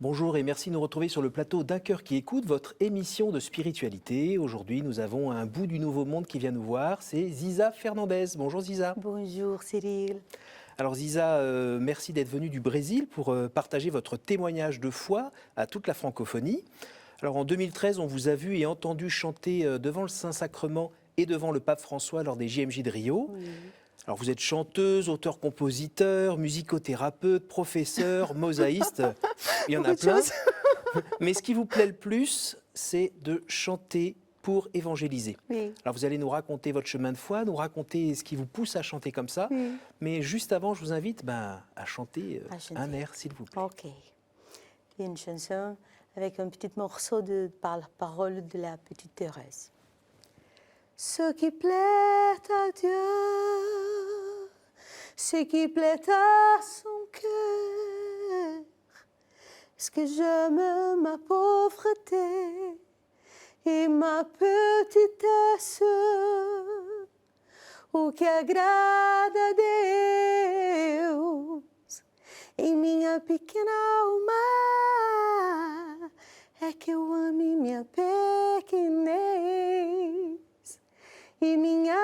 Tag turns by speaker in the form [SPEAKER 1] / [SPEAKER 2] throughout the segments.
[SPEAKER 1] Bonjour et merci de nous retrouver sur le plateau d'Un cœur qui écoute, votre émission de spiritualité. Aujourd'hui, nous avons un bout du Nouveau Monde qui vient nous voir, c'est Ziza Fernandez. Bonjour Ziza.
[SPEAKER 2] Bonjour Cyril.
[SPEAKER 1] Alors Ziza, merci d'être venue du Brésil pour partager votre témoignage de foi à toute la francophonie. Alors en 2013, on vous a vu et entendu chanter devant le Saint-Sacrement et devant le pape François lors des JMJ de Rio.
[SPEAKER 2] Oui.
[SPEAKER 1] Alors vous êtes chanteuse, auteur-compositeur, musicothérapeute, professeur, mosaïste, il y en a
[SPEAKER 2] Beaucoup de
[SPEAKER 1] plein.
[SPEAKER 2] choses.
[SPEAKER 1] Mais ce qui vous plaît le plus, c'est de chanter pour évangéliser.
[SPEAKER 2] Oui.
[SPEAKER 1] Alors vous allez nous raconter votre chemin de foi, nous raconter ce qui vous pousse à chanter comme ça.
[SPEAKER 2] Oui.
[SPEAKER 1] Mais juste avant, je vous invite à chanter
[SPEAKER 2] À chanter.
[SPEAKER 1] un air, s'il vous plaît.
[SPEAKER 2] Ok. Une chanson avec un petit morceau de parole de la petite Thérèse. Ce qui plaît à Dieu, ce qui plaît à son cœur, est-ce que j'aime ma pauvreté et ma petitesse, o que agrada a Deus em minha pequena alma é que eu ame minha pequenez e minha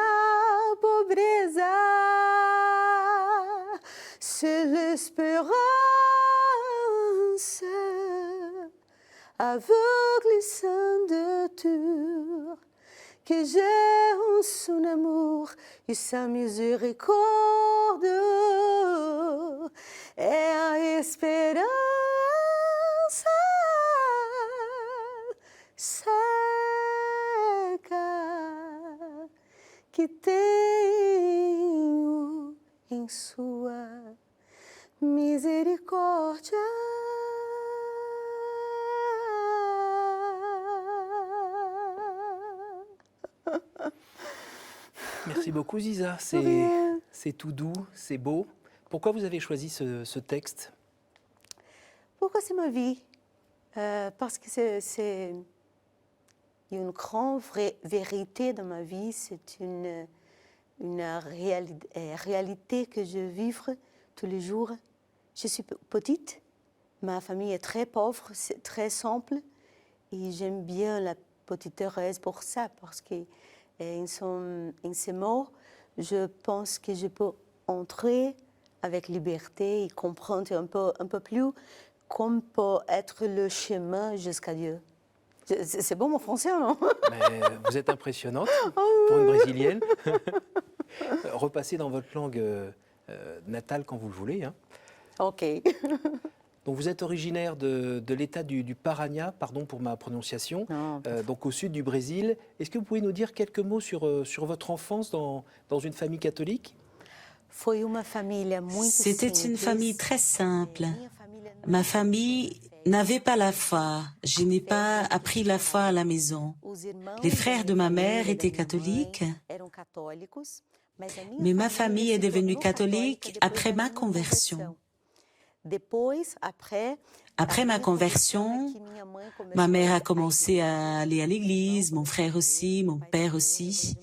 [SPEAKER 2] pobreza. C'est l'espérance aveuglissante que j'ai en son amour et sa miséricorde é a esperança cega que tenho em sua misericórdia.
[SPEAKER 1] Merci beaucoup Ziza,
[SPEAKER 2] Rien.
[SPEAKER 1] c'est tout doux, c'est beau. Pourquoi vous avez choisi ce texte ?
[SPEAKER 2] Pourquoi c'est ma vie? Parce que c'est une grande vérité dans ma vie, c'est une réalité que je vivre tous les jours. Je suis petite, ma famille est très pauvre, c'est très simple, et j'aime bien la petite Thérèse pour ça, parce que en ses mots, je pense que je peux entrer avec liberté et comprendre un peu plus comment peut être le chemin jusqu'à Dieu. C'est bon mon français, non?
[SPEAKER 1] Mais vous êtes impressionnante pour une Brésilienne. Repassez dans votre langue natale quand vous le voulez. Hein.
[SPEAKER 2] Ok.
[SPEAKER 1] Donc vous êtes originaire de l'état du Paraná, pardon pour ma prononciation,
[SPEAKER 2] Non.
[SPEAKER 1] donc au sud du Brésil. Est-ce que vous pouvez nous dire quelques mots sur votre enfance dans une famille catholique ?
[SPEAKER 3] C'était une famille très simple. Ma famille n'avait pas la foi. Je n'ai pas appris la foi à la maison. Les frères de ma mère étaient catholiques, mais ma famille est devenue catholique après ma conversion. Après ma conversion, ma mère a commencé à aller à l'église, mon frère aussi, mon père aussi.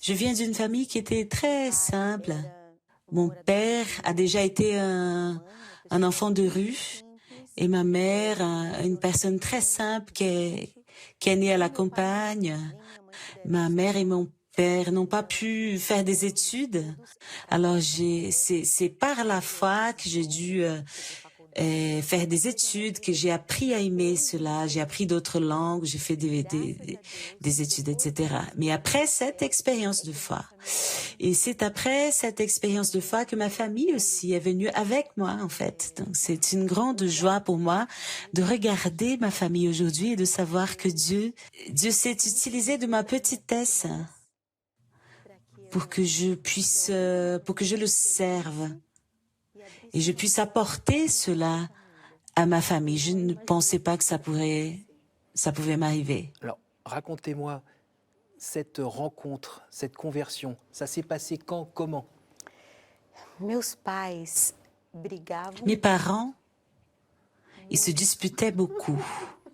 [SPEAKER 3] Je viens d'une famille qui était très simple. Mon père a déjà été un enfant de rue et ma mère, une personne très simple qui est née à la campagne. Ma mère et mon père n'ont pas pu faire des études. Alors c'est par la foi que j'ai dû faire des études, que j'ai appris à aimer cela, j'ai appris d'autres langues, j'ai fait des études, etc. Mais après cette expérience de foi, et c'est après cette expérience de foi que ma famille aussi est venue avec moi, en fait. Donc c'est une grande joie pour moi de regarder ma famille aujourd'hui et de savoir que Dieu s'est utilisé de ma petitesse pour que je puisse, pour que je le serve. Et je puisse apporter cela à ma famille. Je ne pensais pas que ça pouvait m'arriver.
[SPEAKER 1] Alors, racontez-moi cette rencontre, cette conversion. Ça s'est passé quand, comment ?
[SPEAKER 3] Mes parents, ils se disputaient beaucoup,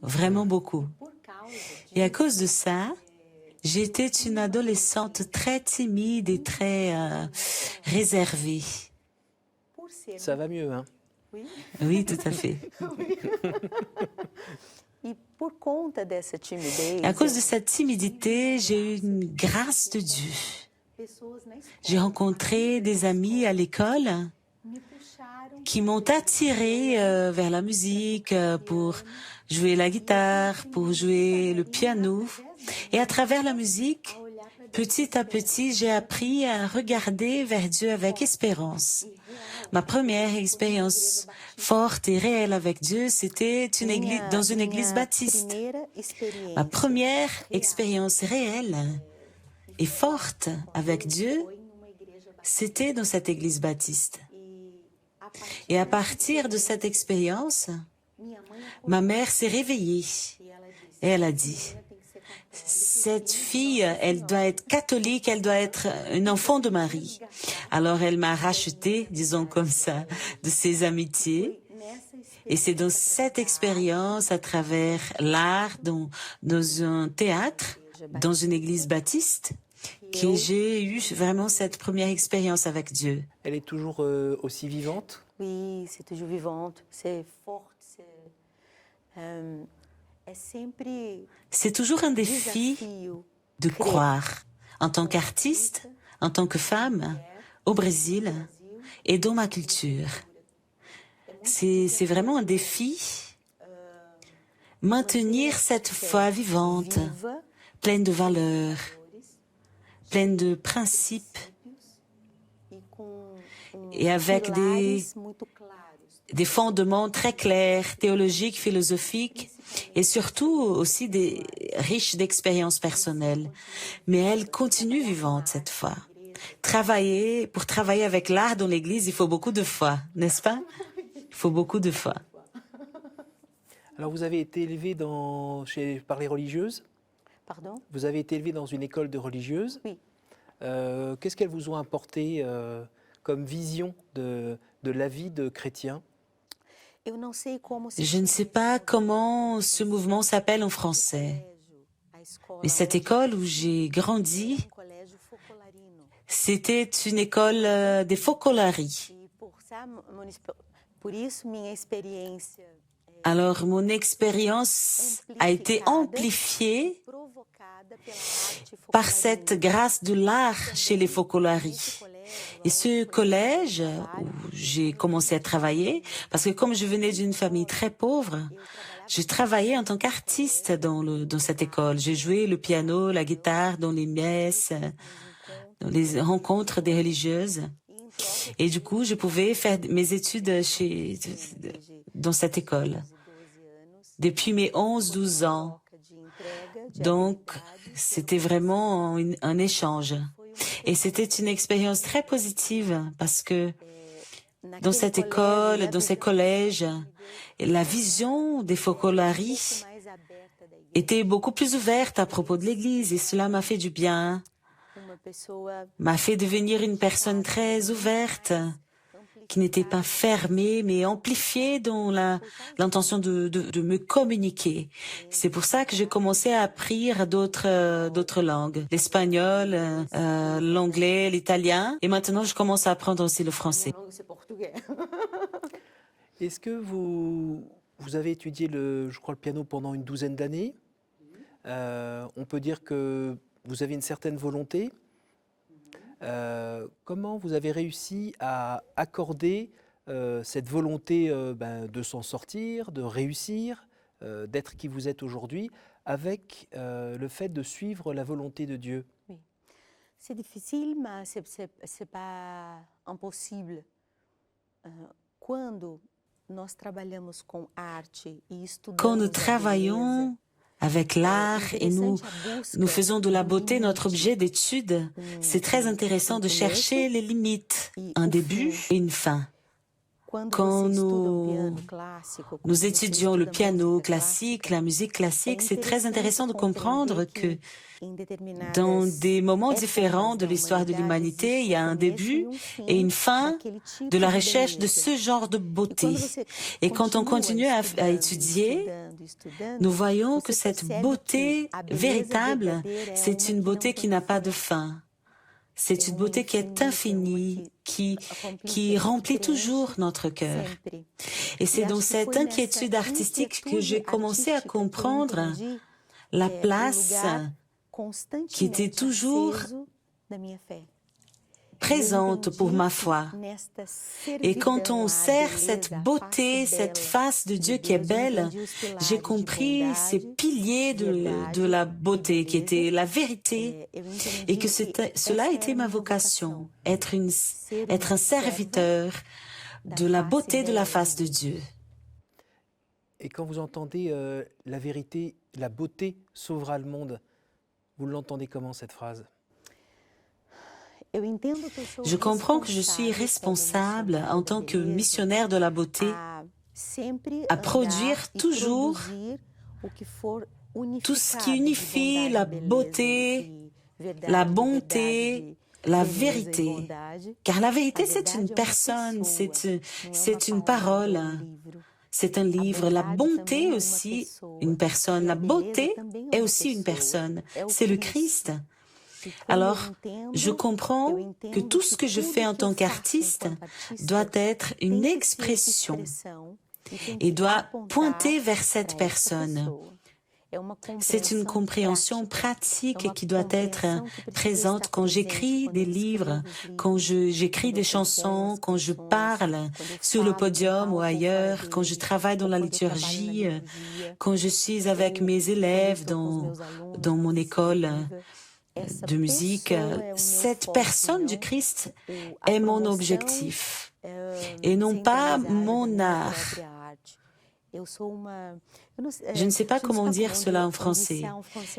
[SPEAKER 3] vraiment beaucoup. Et à cause de ça, j'étais une adolescente très timide et très réservée.
[SPEAKER 1] Ça va mieux, hein ?
[SPEAKER 3] Oui, tout à fait. Et à cause de cette timidité, j'ai eu une grâce de Dieu. J'ai rencontré des amis à l'école qui m'ont attiré vers la musique, pour jouer la guitare, pour jouer le piano. Et à travers la musique, petit à petit, j'ai appris à regarder vers Dieu avec espérance. Ma première expérience forte et réelle avec Dieu, c'était dans une église baptiste. Ma première expérience réelle et forte avec Dieu, c'était dans cette église baptiste. Et à partir de cette expérience, ma mère s'est réveillée et elle a dit, cette fille, elle doit être catholique, elle doit être un enfant de Marie. Alors elle m'a racheté, disons comme ça, de ses amitiés. Et c'est dans cette expérience, à travers l'art, dans un théâtre, dans une église baptiste, que j'ai eu vraiment cette première expérience avec Dieu.
[SPEAKER 1] Elle est toujours aussi vivante?
[SPEAKER 2] Oui, c'est toujours vivante, c'est forte,
[SPEAKER 3] c'est toujours un défi de croire en tant qu'artiste, en tant que femme, au Brésil et dans ma culture. C'est vraiment un défi, maintenir cette foi vivante, pleine de valeurs, pleine de principes et avec des fondements très clairs, théologiques, philosophiques et surtout aussi riches d'expériences personnelles. Mais elle continue vivante cette foi. Pour travailler avec l'art dans l'Église, il faut beaucoup de foi, n'est-ce pas? Il faut beaucoup de foi.
[SPEAKER 1] Alors vous avez été élevée par les religieuses?
[SPEAKER 2] Pardon?
[SPEAKER 1] Vous avez été élevée dans une école de religieuses?
[SPEAKER 2] Oui.
[SPEAKER 1] Qu'est-ce qu'elles vous ont apporté comme vision de la vie de chrétien?
[SPEAKER 3] Je ne sais pas comment ce mouvement s'appelle en français, mais cette école où j'ai grandi, c'était une école des Focolari. Alors mon expérience a été amplifiée par cette grâce de l'art chez les Focolari. Et ce collège où j'ai commencé à travailler, parce que comme je venais d'une famille très pauvre, je travaillais en tant qu'artiste dans cette école. J'ai joué le piano, la guitare dans les messes, dans les rencontres des religieuses. Et du coup, je pouvais faire mes études dans cette école depuis mes 11-12 ans. Donc, c'était vraiment un échange. Et c'était une expérience très positive parce que dans cette école, dans ces collèges, la vision des Focolari était beaucoup plus ouverte à propos de l'Église et cela m'a fait du bien, m'a fait devenir une personne très ouverte, qui n'était pas fermée mais amplifiée dans l'intention de me communiquer. C'est pour ça que j'ai commencé à apprendre d'autres langues, l'espagnol, l'anglais, l'italien, et maintenant je commence à apprendre aussi le français.
[SPEAKER 1] Est-ce que vous avez étudié le piano pendant une douzaine d'années? On peut dire que vous avez une certaine volonté. Comment vous avez réussi à accorder cette volonté de s'en sortir, de réussir, d'être qui vous êtes aujourd'hui, avec le fait de suivre la volonté de Dieu?
[SPEAKER 2] Oui. C'est difficile, mais c'est pas impossible.
[SPEAKER 3] Quand nous travaillons avec l'art et nous faisons de la beauté notre objet d'étude, c'est très intéressant de chercher les limites, un début et une fin. Quand nous étudions le piano classique, la musique classique, c'est très intéressant de comprendre que dans des moments différents de l'histoire de l'humanité, il y a un début et une fin de la recherche de ce genre de beauté. Et quand on continue à étudier, nous voyons que cette beauté véritable, c'est une beauté qui n'a pas de fin. C'est une beauté qui est infinie, qui remplit toujours notre cœur. Et c'est dans cette inquiétude artistique que j'ai commencé à comprendre la place qui était toujours présente pour ma foi. Et quand on sert cette beauté, cette face de Dieu qui est belle, j'ai compris ces piliers de la beauté qui était la vérité et que cela était ma vocation, être un serviteur de la beauté de la face de Dieu.
[SPEAKER 1] Et quand vous entendez la vérité, la beauté sauvera le monde, vous l'entendez comment cette phrase ?
[SPEAKER 3] Je comprends que je suis responsable en tant que missionnaire de la beauté à produire toujours tout ce qui unifie la beauté, la bonté, la vérité. Car la vérité, c'est une personne, c'est une parole, c'est un livre. La bonté aussi, une personne. La beauté est aussi une personne. C'est le Christ. Alors, je comprends que tout ce que je fais en tant qu'artiste doit être une expression et doit pointer vers cette personne. C'est une compréhension pratique qui doit être présente quand j'écris des livres, quand j'écris des chansons, quand je parle sur le podium ou ailleurs, quand je travaille dans la liturgie, quand je suis avec mes élèves dans mon école de musique. Cette personne du Christ est mon objectif et non pas mon art. Je ne sais pas comment dire cela en français.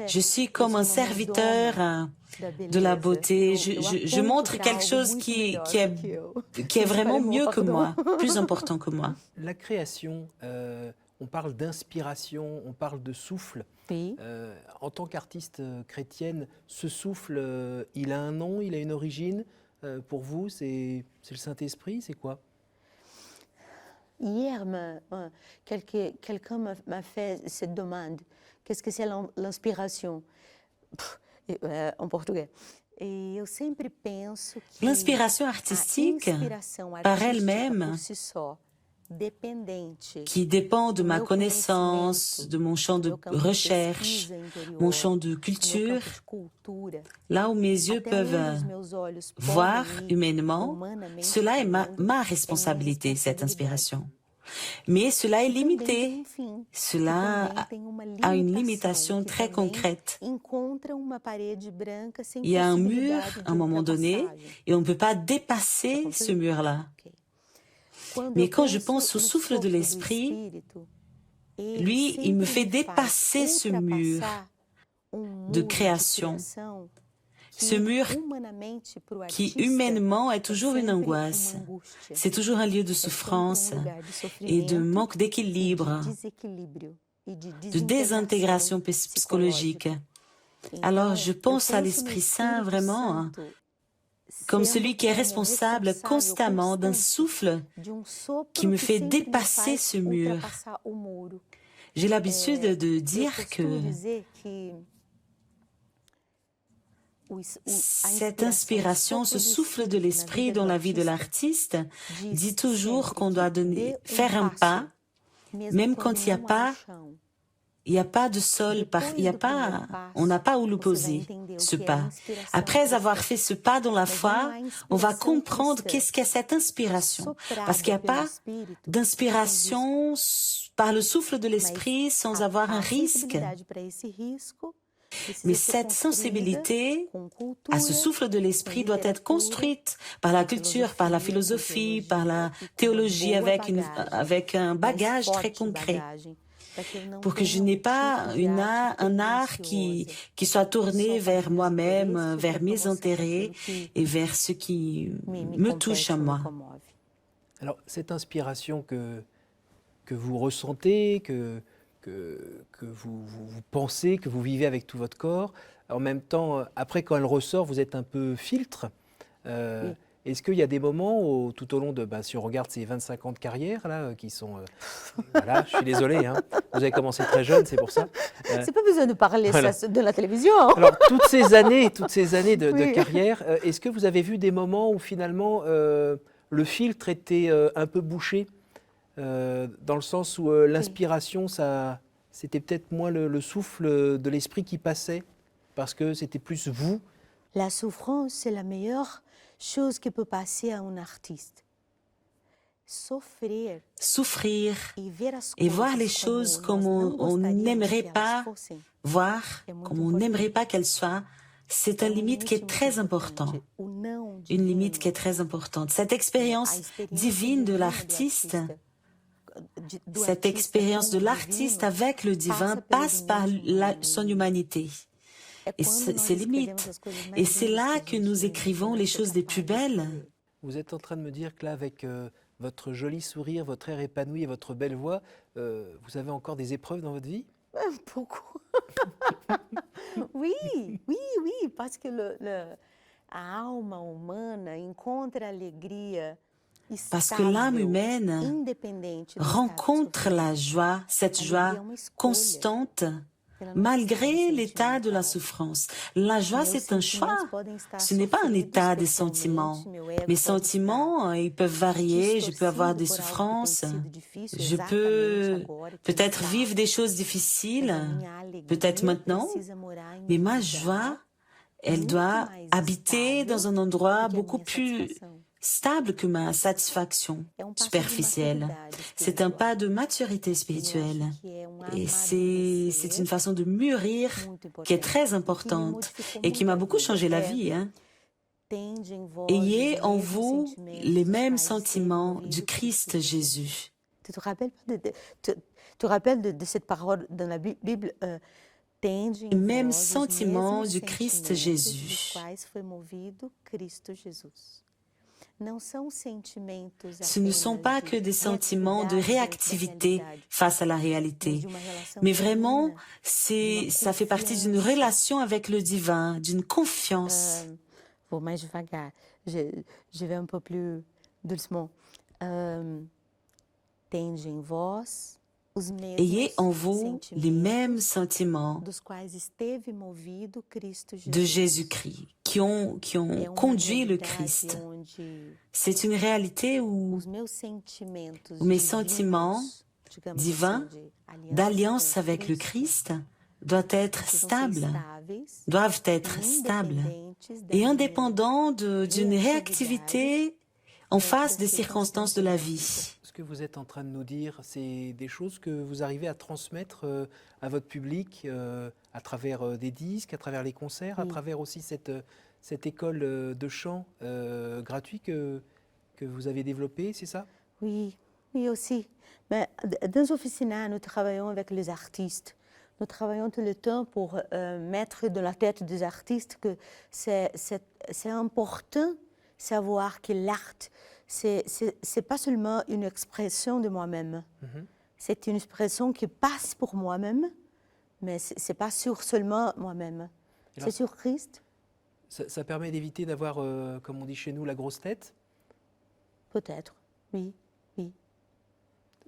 [SPEAKER 3] Je suis comme un serviteur de la beauté. Je montre quelque chose qui est vraiment mieux que moi, plus important que moi.
[SPEAKER 1] La création, on parle d'inspiration, on parle de souffle.
[SPEAKER 2] Oui.
[SPEAKER 1] En tant qu'artiste chrétienne, ce souffle, il a un nom, il a une origine. Pour vous, c'est le Saint-Esprit, c'est quoi ?
[SPEAKER 2] Hier, quelqu'un m'a fait cette demande. Qu'est-ce que c'est l'inspiration en portugais? Et eu sempre penso que
[SPEAKER 3] l'inspiration artistique, par elle-même, qui dépend de ma connaissance, de mon champ de recherche, mon champ de culture, là où mes yeux peuvent voir humainement, cela est ma responsabilité, cette inspiration. Mais cela est limité. Cela a une limitation très concrète. Il y a un mur à un moment donné et on ne peut pas dépasser ce mur-là. Mais quand je pense au souffle de l'Esprit, lui, il me fait dépasser ce mur de création. Ce mur qui, humainement, est toujours une angoisse. C'est toujours un lieu de souffrance et de manque d'équilibre, de désintégration psychologique. Alors, je pense à l'Esprit Saint vraiment comme celui qui est responsable constamment d'un souffle qui me fait dépasser ce mur. J'ai l'habitude de dire que cette inspiration, ce souffle de l'esprit dans la vie de l'artiste, dit toujours qu'on doit faire un pas, même quand il n'y a pas de sol, on n'a pas où le poser, ce pas. Après avoir fait ce pas dans la foi, on va comprendre qu'est-ce qu'est cette inspiration. Parce qu'il n'y a pas d'inspiration par le souffle de l'esprit sans avoir un risque. Mais cette sensibilité à ce souffle de l'esprit doit être construite par la culture, par la philosophie, par la théologie avec un bagage très concret. Pour que je n'ai pas un art qui soit tourné vers moi-même, vers mes intérêts et vers ce qui me touche à moi.
[SPEAKER 1] Alors, cette inspiration que vous ressentez, que vous pensez, que vous vivez avec tout votre corps, en même temps, après, quand elle ressort, vous êtes un peu filtre.
[SPEAKER 2] Oui.
[SPEAKER 1] Est-ce qu'il y a des moments tout au long de, si on regarde ces 25 ans de carrière là, qui sont, voilà, je suis désolé, hein, vous avez commencé très jeune, c'est pour ça.
[SPEAKER 2] C'est pas besoin de parler
[SPEAKER 1] voilà.
[SPEAKER 2] ça de la télévision.
[SPEAKER 1] Alors toutes ces années de
[SPEAKER 2] Oui.
[SPEAKER 1] carrière, est-ce que vous avez vu des moments où finalement le filtre était un peu bouché, dans le sens où l'inspiration, ça, c'était peut-être moins le souffle de l'esprit qui passait, parce que c'était plus vous?
[SPEAKER 2] La souffrance, c'est la meilleure chose qui peut passer à un artiste. Souffrir
[SPEAKER 3] et voir les choses comme on n'aimerait pas voir, comme on n'aimerait pas qu'elles soient, c'est une limite qui est très importante. Une limite qui est très importante. Cette expérience divine de l'artiste, cette expérience de l'artiste avec le divin passe par son humanité et ses limites. Et c'est là que nous écrivons les choses les plus belles.
[SPEAKER 1] Vous êtes en train de me dire que là, avec votre joli sourire, votre air épanoui et votre belle voix, vous avez encore des épreuves dans votre vie?
[SPEAKER 2] Beaucoup. Oui, parce que a alma humana encontra alegria.
[SPEAKER 3] Parce que l'âme humaine rencontre la joie, cette joie constante, malgré l'état de la souffrance. La joie, c'est un choix. Ce n'est pas un état des sentiments. Mes sentiments, ils peuvent varier. Je peux avoir des souffrances. Je peux peut-être vivre des choses difficiles, peut-être maintenant. Mais ma joie, elle doit habiter dans un endroit beaucoup plus stable que ma satisfaction superficielle. C'est un pas de maturité spirituelle et c'est une façon de mûrir qui est très importante et qui m'a beaucoup changé la vie. Ayez en vous les mêmes sentiments du Christ Jésus.
[SPEAKER 2] Tu te rappelles de cette parole dans la Bible?
[SPEAKER 3] Les mêmes sentiments du Christ Jésus. Ce ne sont pas que des sentiments de réactivité face à la réalité, mais vraiment, ça fait partie d'une relation avec le divin, d'une confiance.
[SPEAKER 2] Vou mais devagar, je vais un peu plus doucement. Tende em vós os mesmos
[SPEAKER 3] Ayez en vous les mêmes sentiments
[SPEAKER 2] dos quais esteve movido Cristo
[SPEAKER 3] de Jésus-Christ, qui ont conduit le Christ. C'est une réalité où mes sentiments divins d'alliance avec le Christ doivent être stables et indépendants d'une réactivité en face des circonstances de la vie.
[SPEAKER 1] Ce que vous êtes en train de nous dire, c'est des choses que vous arrivez à transmettre à votre public à travers des disques, à travers les concerts, à travers aussi cette école de chant gratuit que vous avez développée, c'est ça?
[SPEAKER 2] Oui, aussi. Mais dans Officina, nous travaillons avec les artistes. Nous travaillons tout le temps pour mettre dans la tête des artistes que c'est important de savoir que l'art, c'est pas seulement une expression de moi-même. C'est une expression qui passe pour moi-même, mais c'est pas sur seulement moi-même. C'est sur Christ.
[SPEAKER 1] Ça permet d'éviter d'avoir, comme on dit chez nous, la grosse tête?
[SPEAKER 2] Peut-être, oui.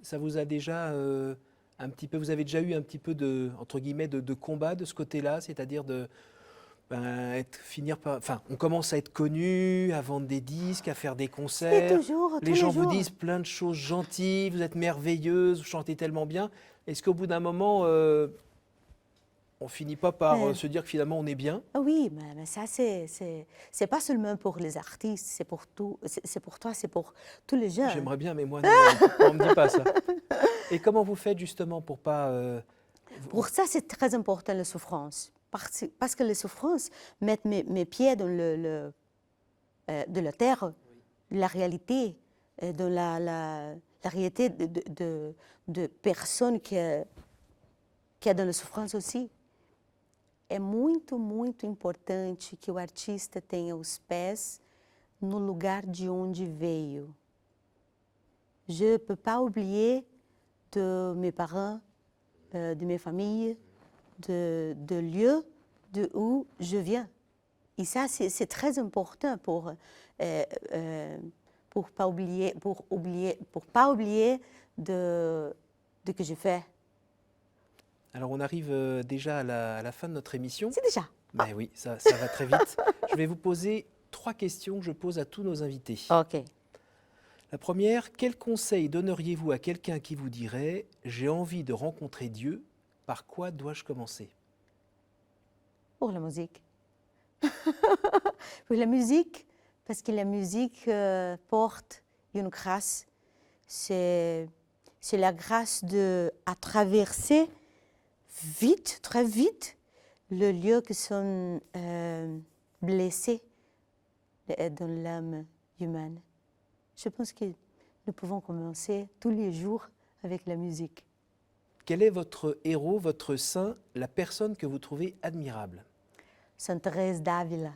[SPEAKER 1] Ça vous a déjà vous avez déjà eu un petit peu entre guillemets, de combat de ce côté-là, c'est-à-dire on commence à être connu, à vendre des disques, à faire des concerts. Les gens vous disent plein de choses gentilles, vous êtes merveilleuse, vous chantez tellement bien. Est-ce qu'au bout d'un moment, on finit pas par se dire que finalement on est bien?
[SPEAKER 2] Oui, mais ça c'est pas seulement pour les artistes, c'est pour tout, c'est pour toi, c'est pour tous les gens.
[SPEAKER 1] J'aimerais bien, mais moi non, on me dit pas ça. Et comment vous faites justement pour pas...
[SPEAKER 2] Pour ça, c'est très important la souffrance. Parce que les souffrances mettent mes pieds dans de la terre, la réalité, dans la réalité de personnes qui est dans la souffrance aussi. É muito importante que o artista tenha os pés no lugar de onde veio. Je ne peux pas oublier de mes parents, de mes familles, de lieux d'où je viens. Et ça, c'est très important pour pas oublier de que je fais.
[SPEAKER 1] Alors on arrive déjà à la fin de notre émission.
[SPEAKER 2] C'est déjà.
[SPEAKER 1] Ben oui, ça va très vite. Je vais vous poser 3 questions que je pose à tous nos invités.
[SPEAKER 2] Ok.
[SPEAKER 1] La première, quel conseil donneriez-vous à quelqu'un qui vous dirait « J'ai envie de rencontrer Dieu, par quoi dois-je commencer ?»
[SPEAKER 2] Pour la musique. Pour la musique, parce que la musique porte une grâce. C'est la grâce à traverser vite, très vite, le lieu qui sont blessés dans l'âme humaine. Je pense que nous pouvons commencer tous les jours avec la musique.
[SPEAKER 1] Quel est votre héros, votre saint, la personne que vous trouvez admirable?
[SPEAKER 2] Sainte Thérèse d'Avila.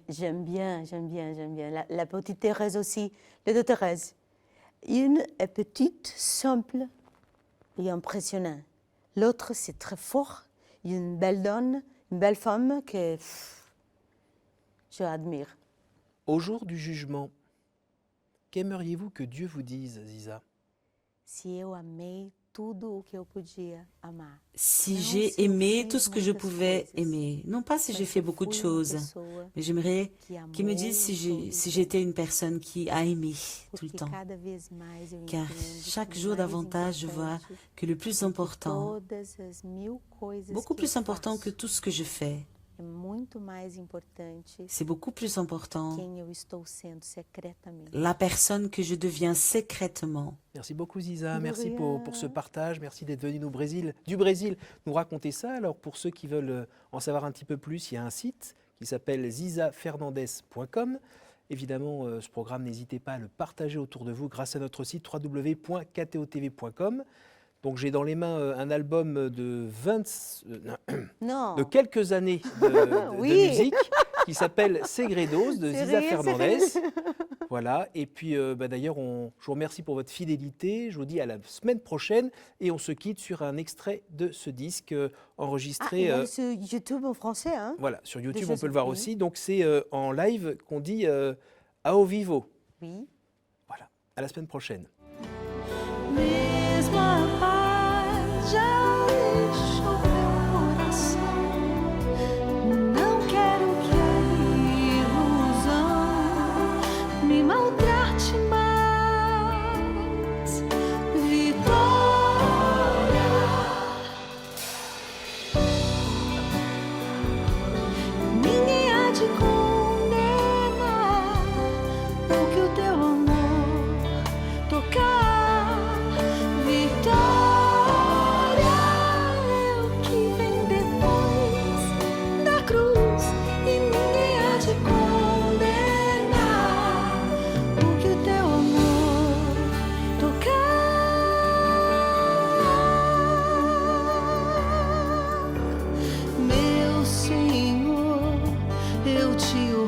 [SPEAKER 2] J'aime bien. La petite Thérèse aussi, les deux Thérèse. Une est petite, simple et impressionnante. L'autre, c'est très fort. Une belle donne, une belle femme que je admire.
[SPEAKER 1] Au jour du jugement, qu'aimeriez-vous que Dieu vous dise, Ziza?
[SPEAKER 2] Si eu amei tudo o que eu podia amar.
[SPEAKER 3] Si j'ai aimé tout ce que je pouvais aimer, non pas si j'ai fait beaucoup de choses, mais j'aimerais qu'il me dise si j'étais une personne qui a aimé tout le temps. Car chaque jour davantage, je vois que le plus important, beaucoup plus important que tout ce que je fais, c'est beaucoup plus important la personne que je deviens secrètement.
[SPEAKER 1] Merci beaucoup Ziza, merci pour ce partage, merci d'être venu du Brésil nous raconter ça. Alors pour ceux qui veulent en savoir un petit peu plus, il y a un site qui s'appelle zizafernandez.com. Évidemment, ce programme, n'hésitez pas à le partager autour de vous grâce à notre site www.ktotv.com. Donc j'ai dans les mains un album de quelques années de musique qui s'appelle Segredos de Ziza Fernandez. Voilà, et puis d'ailleurs, je vous remercie pour votre fidélité. Je vous dis à la semaine prochaine et on se quitte sur un extrait de ce disque enregistré.
[SPEAKER 2] Sur YouTube en français. Hein.
[SPEAKER 1] Voilà, sur YouTube, on peut le voir aussi. Donc c'est en live qu'on dit ao vivo.
[SPEAKER 2] Oui.
[SPEAKER 1] Voilà, à la semaine prochaine.
[SPEAKER 4] Mesmo a paz já deixou meu coração. Não quero que a ilusão me maltrate mais. Vitória, ninguém há de condenar o que o teu amor tocar.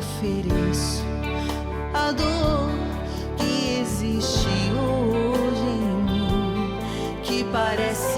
[SPEAKER 4] Ofereço a dor que existe hoje em mim, que parece